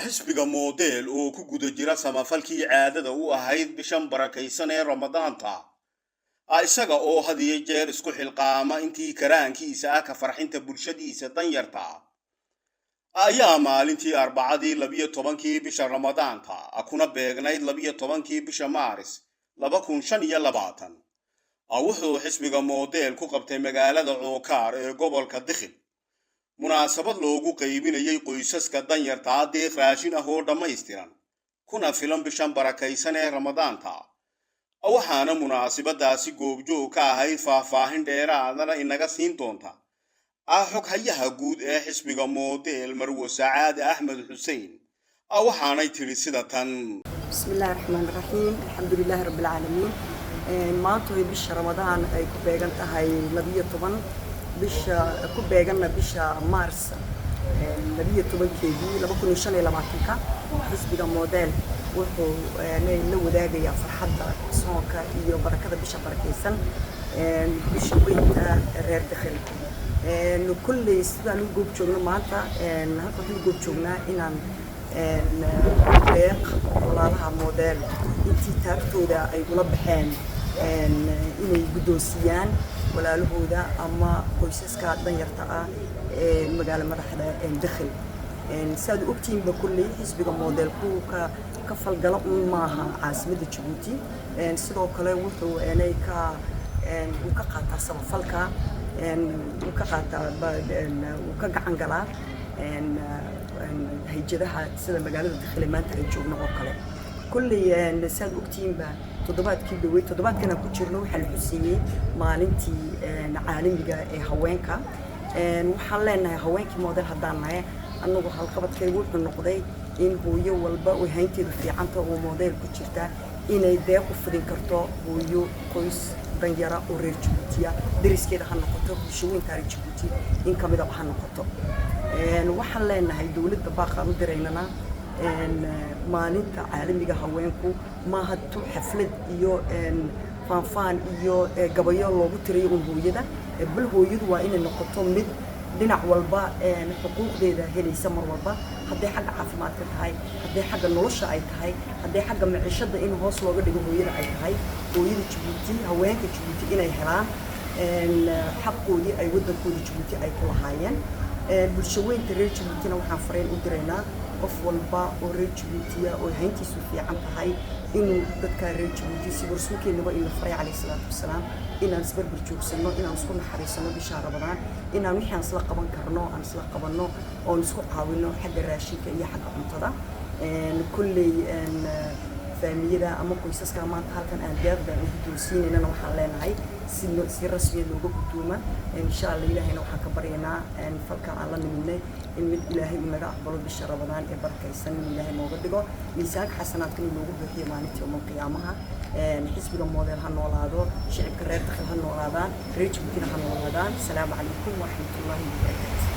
xisbiga model oo ku guda jira samafalkii caadada u ahayd bishan barakaysan ee ramadaanta isaga oo hadiye jeer isku xilqaama intii karaankiisa ka farxinta bulshadiisa danyarta ayaa maalintii arbacadii 12kii bisha ramadaanta kuna beegnayd 12kii bisha maaris 2025 wuxuu xisbiga model ku qabtay magaalada Cookaar ee gobolka Dikhil munaasabad loogu qaybinayay qoysaska danyarta deeq raashin ah oo dhammaystiran kuna filan bishan barakaysan ee ramadaanta waxaana munaasabadaasi goobjoog ka ahayd faahfaahin dheeraadana inaga siin doonta xog hayaha guud ee xisbiga model Marwo Sacaad Axmed Xuseen waxaanay tiri sida tan bismillaahir rahmaanir rahiim alxamdulilaahi rabbil caalamiin maanta way bisha ramadaan ay ku beegan tahay 12 bisha ku beeganna bisha Maars 12keedii 2025 xisbiga model wuxuu la wadaagayaa farxadda soonka iyo barakada bisha barakaysan bisha weynta reer Dikhil kulli sidaan goob joogno maanta halka waxaan goob joognaa inaan deeq walaalaha model intii taagtooda ay ula baxeen inay guddoonsiyaan walaalahooda ama qoysaska danyarta ah ee magaalo madaxda Dikhil saad ogtiinba kulli xisbiga model ka falgala maaha caasimadda Djibouti sidoo kale wuxuu ka qaataa samafalka uu ka gacan galaa hay'adaha sida magaalada Dikhil maanta ay joogno oo kale kulli saad ogtiinba toddobaadkana ku jirno waxa la xusiiyay maalintii caalamiga ee haweenka waxaan leenahay haweenkii model haddaan nahay annagu halqabadkaygu wuxuu noqday in hooyo walba oo haynteedu fiicanta oo model ku jirta inay deeq u fidin karto hooyo qoys danyara oo reer Djibouti deriskeeda ha noqoto bulshooyinka reer Djibouti in ka mid ah ha noqoto waxaan leenahay dawladda baaqan u direynana maalinta caalamiga haweenku maaha xaflad iyo faanfaan iyo gabayo loogu tiriyo hooyada bal hooyadu waa inay noqoto mid dhinac walba xuquuqdeeda helaysa mar walba haddii xagga caafimaadka tahay haddii xagga nolosha ay tahay haddii xagga maciishada in hoos looga dhigo hooyada ay tahay hooyada Djibouti haweenka Djibouti inay helaan xaqoodii ay wadankooda Djibouti ay ku lahaayeen bulshooyinka reer Djibouti waxaan fareen u direynaa qof walba oo reer Djibouti oo hayntiisu fiican tahay inuu dadka reer Djibouti si rasuulkeenaba in la faray calayhi salaatu wasalaam inaan isbarbar joogsano inaan isku naxariisano bisha ramadaan inaan wixii aan isla qaban karno aan isla qabanno oo isku caawino xagga raashinka iyo xagga cuntada kulli faamiyada ama qoysaska maanta halkan aan deeqda ugu doonsiinayna waxaan leenahay si rasmi looga guddooma insha Allah ilaahayna waxaan ka baryaynaa falka aan la niminay in mid ilaahay uu naga aqbalo bisha ramadaan ee barakaysan ilaahay nooga dhigo miisaanka xasanaadka loogu bixiyo maalintii yawmal qiyaamaha xisbiga model ha noolaado shacabka reer Dikhil ha noolaadaan reer Djibouti ha noolaadaan assalaamu calaykum wa rahmatullaahi wa barakaatuh